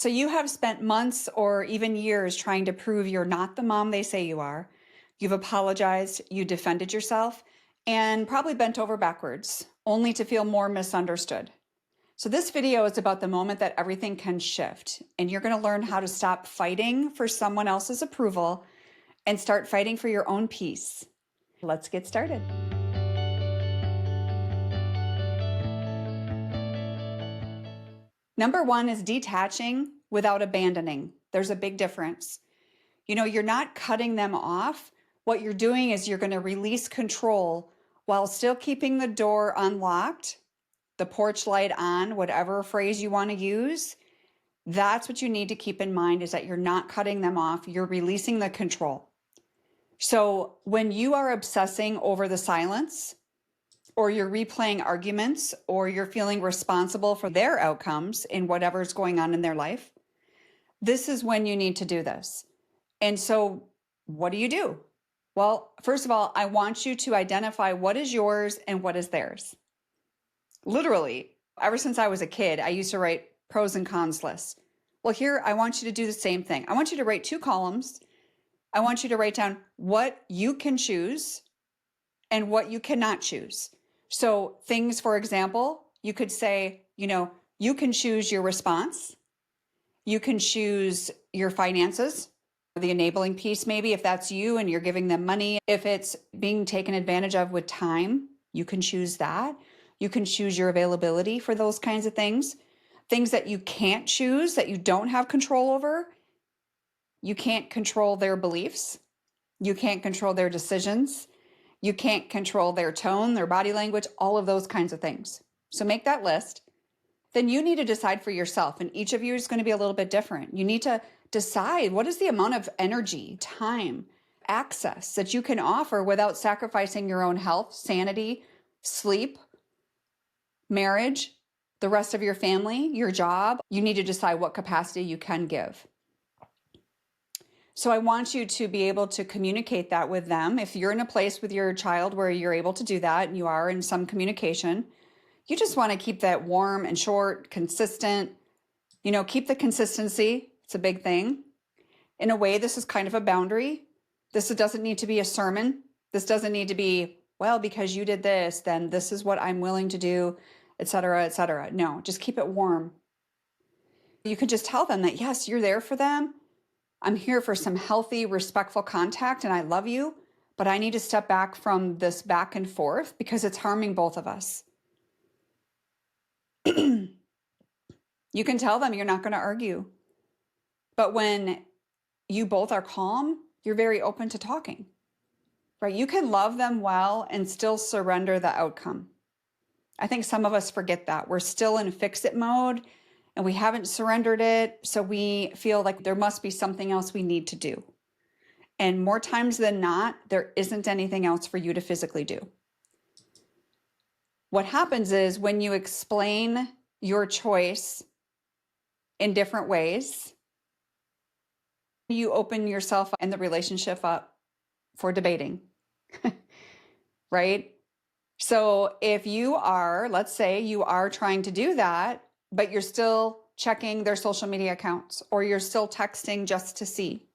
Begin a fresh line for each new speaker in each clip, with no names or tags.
So you have spent months or even years trying to prove you're not the mom they say you are. You've apologized, you defended yourself, and probably bent over backwards, only to feel more misunderstood. So this video is about the moment that everything can shift, and you're going to learn how to stop fighting for someone else's approval and start fighting for your own peace. Let's get started. Number one is detaching without abandoning. There's a big difference. You're not cutting them off. What you're doing is you're going to release control while still keeping the door unlocked, the porch light on, whatever phrase you want to use. That's what you need to keep in mind, is that you're not cutting them off. You're releasing the control. So when you are obsessing over the silence, or you're replaying arguments, or you're feeling responsible for their outcomes in whatever's going on in their life, this is when you need to do this. And so what do you do? Well, first of all, I want you to identify what is yours and what is theirs. Literally, ever since I was a kid, I used to write pros and cons lists. Well, here, I want you to do the same thing. I want you to write 2 columns. I want you to write down what you can choose and what you cannot choose. So things, for example, you could say, you can choose your response. You can choose your finances, the enabling piece, maybe if that's you and you're giving them money. If it's being taken advantage of with time, you can choose that. You can choose your availability for those kinds of things. Things that you can't choose, that you don't have control over. You can't control their beliefs. You can't control their decisions. You can't control their tone, their body language, all of those kinds of things. So make that list. Then you need to decide for yourself, and each of you is going to be a little bit different. You need to decide what is the amount of energy, time, access that you can offer without sacrificing your own health, sanity, sleep, marriage, the rest of your family, your job. You need to decide what capacity you can give. So I want you to be able to communicate that with them. If you're in a place with your child where you're able to do that and you are in some communication, you just want to keep that warm and short, consistent, keep the consistency. It's a big thing. In a way, this is kind of a boundary. This doesn't need to be a sermon. This doesn't need to be, well, because you did this, then this is what I'm willing to do, et cetera, et cetera. No, just keep it warm. You can just tell them that, yes, you're there for them. I'm here for some healthy, respectful contact, and I love you, but I need to step back from this back and forth because it's harming both of us. You can tell them you're not going to argue. But when you both are calm, you're very open to talking, right? You can love them well and still surrender the outcome. I think some of us forget that. We're still in fix-it mode and we haven't surrendered it. So we feel like there must be something else we need to do. And more times than not, there isn't anything else for you to physically do. What happens is when you explain your choice in different ways, you open yourself and the relationship up for debating, right? So if you are, let's say you are trying to do that, but you're still checking their social media accounts or you're still texting just to see,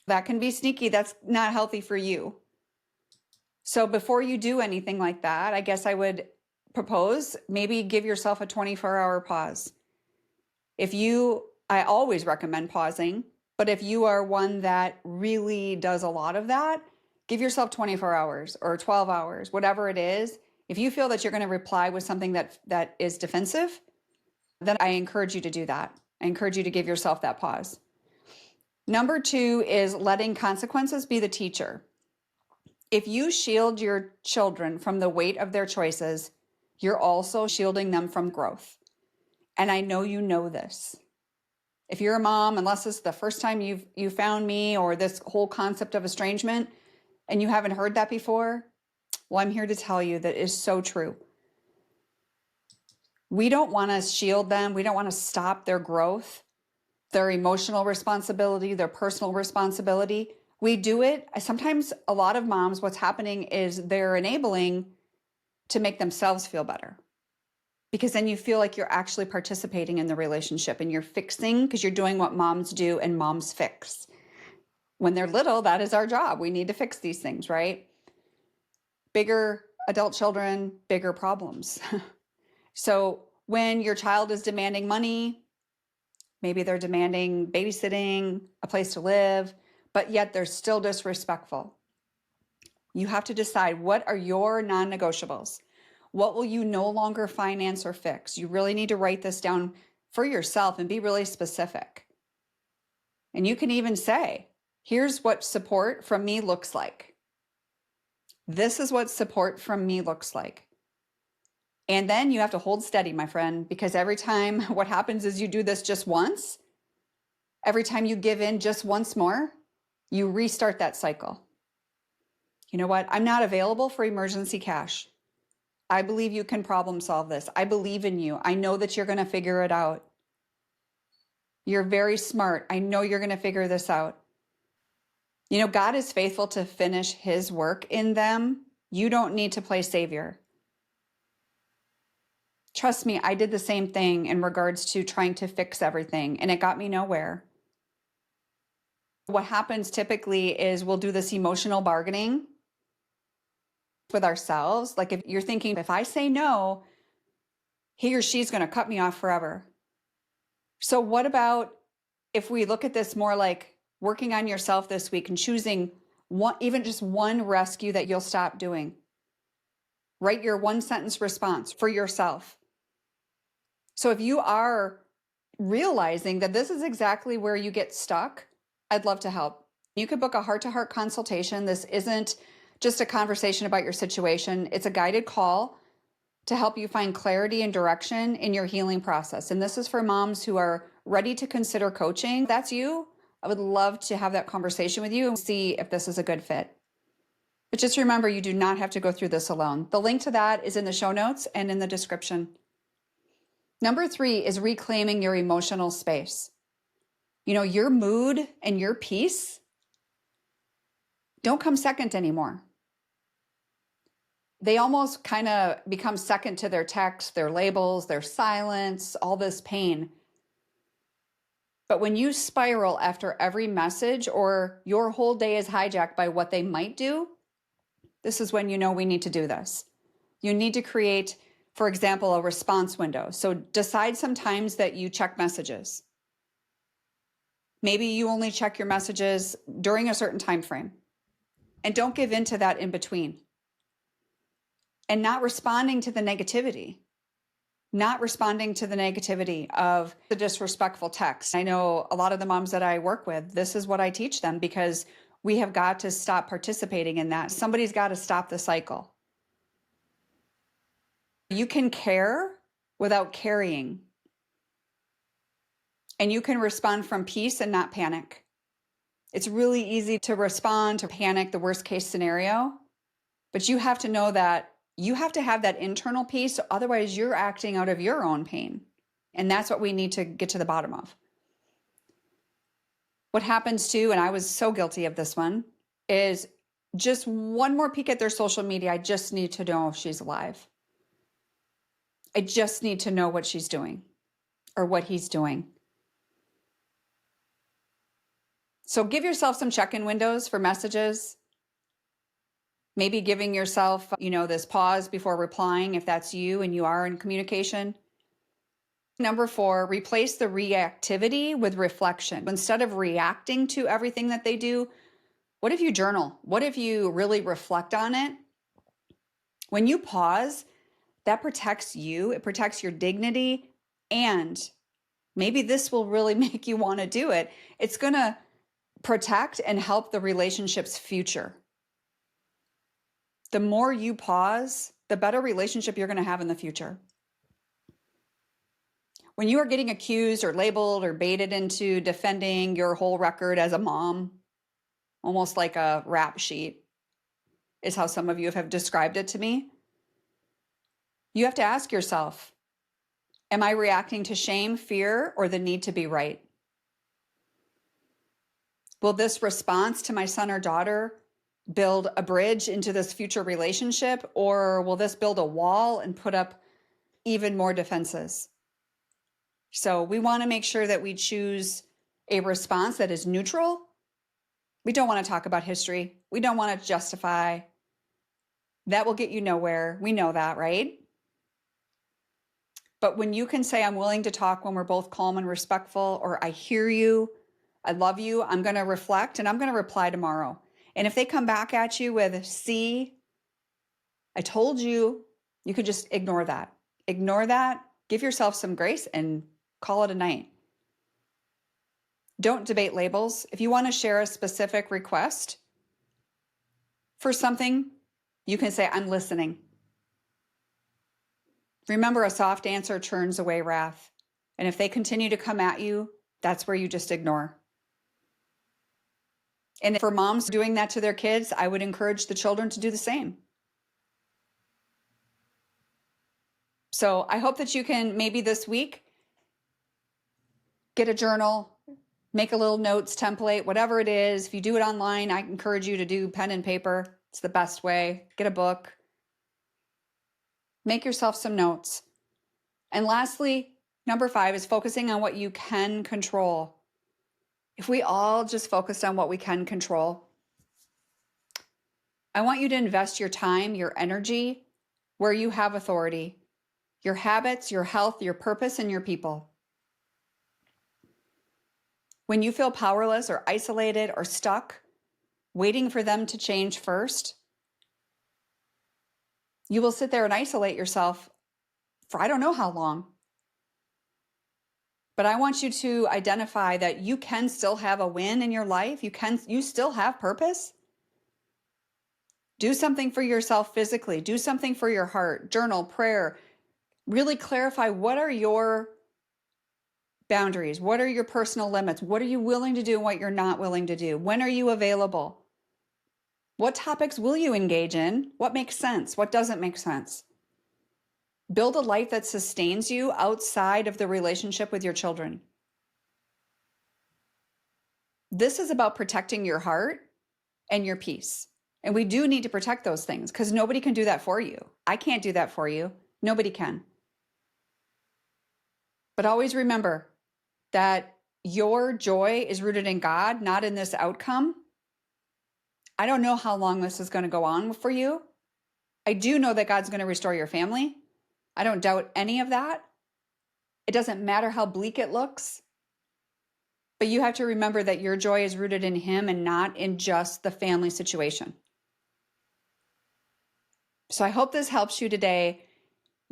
that can be sneaky. That's not healthy for you. So before you do anything like that, I guess I would propose maybe give yourself a 24-hour pause. I always recommend pausing, but if you are one that really does a lot of that, give yourself 24 hours or 12 hours, whatever it is. If you feel that you're going to reply with something that is defensive, then I encourage you to do that. I encourage you to give yourself that pause. Number 2 is letting consequences be the teacher. If you shield your children from the weight of their choices, you're also shielding them from growth. And I know you know this. If you're a mom, unless this is the first time you found me or this whole concept of estrangement and you haven't heard that before, well, I'm here to tell you that is so true. We don't want to shield them. We don't want to stop their growth, their emotional responsibility, their personal responsibility. We do it. Sometimes a lot of moms, what's happening is they're enabling to make themselves feel better. because then you feel like you're actually participating in the relationship and you're fixing because you're doing what moms do and moms fix. When they're little, that is our job. We need to fix these things, right? Bigger adult children, bigger problems. So when your child is demanding money, maybe they're demanding babysitting, a place to live, but yet they're still disrespectful. You have to decide, what are your non-negotiables? What will you no longer finance or fix? You really need to write this down for yourself and be really specific. And you can even say, here's what support from me looks like. This is what support from me looks like. And then you have to hold steady, my friend, because every time what happens is you do this just once, every time you give in just once more, you restart that cycle. You know what? I'm not available for emergency cash. I believe you can problem solve this. I believe in you. I know that you're going to figure it out. You're very smart. I know you're going to figure this out. You know, God is faithful to finish his work in them. You don't need to play savior. Trust me, I did the same thing in regards to trying to fix everything, and it got me nowhere. What happens typically is we'll do this emotional bargaining with ourselves. Like if you're thinking, if I say no, he or she's going to cut me off forever. So what about if we look at this more like working on yourself this week and choosing one, even just one rescue that you'll stop doing? Write your one sentence response for yourself. So if you are realizing that this is exactly where you get stuck, I'd love to help. You could book a heart-to-heart consultation. This isn't just a conversation about your situation. It's a guided call to help you find clarity and direction in your healing process. And this is for moms who are ready to consider coaching. If that's you. I would love to have that conversation with you and see if this is a good fit. But just remember, you do not have to go through this alone. The link to that is in the show notes and in the description. Number 3 is reclaiming your emotional space. You know, your mood and your peace don't come second anymore. They almost kind of become second to their text, their labels, their silence, all this pain. But when you spiral after every message or your whole day is hijacked by what they might do, this is when you know we need to do this. You need to create, for example, a response window. So decide sometimes that you check messages. Maybe you only check your messages during a certain time frame. And don't give in to that in between. And not responding to the negativity. Not responding to the negativity of the disrespectful text. I know a lot of the moms that I work with, this is what I teach them, because we have got to stop participating in that. Somebody's got to stop the cycle. You can care without carrying. And you can respond from peace and not panic. It's really easy to respond to panic, the worst case scenario, but you have to know that you have to have that internal peace. Otherwise, you're acting out of your own pain. And that's what we need to get to the bottom of. What happens too, and I was so guilty of this one, is just one more peek at their social media. I just need to know if she's alive. I just need to know what she's doing or what he's doing. So give yourself some check-in windows for messages. Maybe giving yourself, this pause before replying if that's you and you are in communication. Number 4, replace the reactivity with reflection. Instead of reacting to everything that they do, what if you journal? What if you really reflect on it? When you pause, that protects you. It protects your dignity. And maybe this will really make you want to do it. It's going to protect and help the relationship's future. The more you pause, the better relationship you're going to have in the future. When you are getting accused or labeled or baited into defending your whole record as a mom, almost like a rap sheet, is how some of you have described it to me. You have to ask yourself, am I reacting to shame, fear, or the need to be right? Will this response to my son or daughter build a bridge into this future relationship, or will this build a wall and put up even more defenses. So we want to make sure that we choose a response that is neutral. We don't want to talk about history. We don't want to justify. That will get you nowhere. We know that, right? But when you can say, I'm willing to talk when we're both calm and respectful, or I hear you, I love you, I'm going to reflect and I'm going to reply tomorrow. And if they come back at you with, see, I told you, you could just ignore that. Ignore that, give yourself some grace and call it a night. Don't debate labels. If you want to share a specific request for something, you can say, I'm listening. Remember, a soft answer turns away wrath. And if they continue to come at you, that's where you just ignore. And for moms doing that to their kids, I would encourage the children to do the same. So I hope that you can maybe this week get a journal, make a little notes template, whatever it is. If you do it online, I encourage you to do pen and paper. It's the best way. Get a book. Make yourself some notes. And lastly, number 5 is focusing on what you can control. If we all just focused on what we can control, I want you to invest your time, your energy where you have authority, your habits, your health, your purpose, and your people. When you feel powerless or isolated or stuck, waiting for them to change first, you will sit there and isolate yourself for I don't know how long. But I want you to identify that you can still have a win in your life. You still have purpose. Do something for yourself physically. Do something for your heart. Journal, prayer. Really clarify, what are your boundaries? What are your personal limits? What are you willing to do and what you're not willing to do? When are you available? What topics will you engage in? What makes sense? What doesn't make sense? Build a life that sustains you outside of the relationship with your children. This is about protecting your heart and your peace. And we do need to protect those things because nobody can do that for you. I can't do that for you. Nobody can. But always remember that your joy is rooted in God, not in this outcome. I don't know how long this is going to go on for you. I do know that God's going to restore your family. I don't doubt any of that. It doesn't matter how bleak it looks. But you have to remember that your joy is rooted in Him and not in just the family situation. So I hope this helps you today.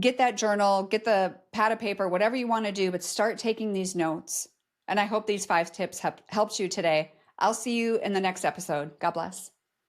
Get that journal, get the pad of paper, whatever you want to do, but start taking these notes. And I hope these 5 tips have helped you today. I'll see you in the next episode. God bless.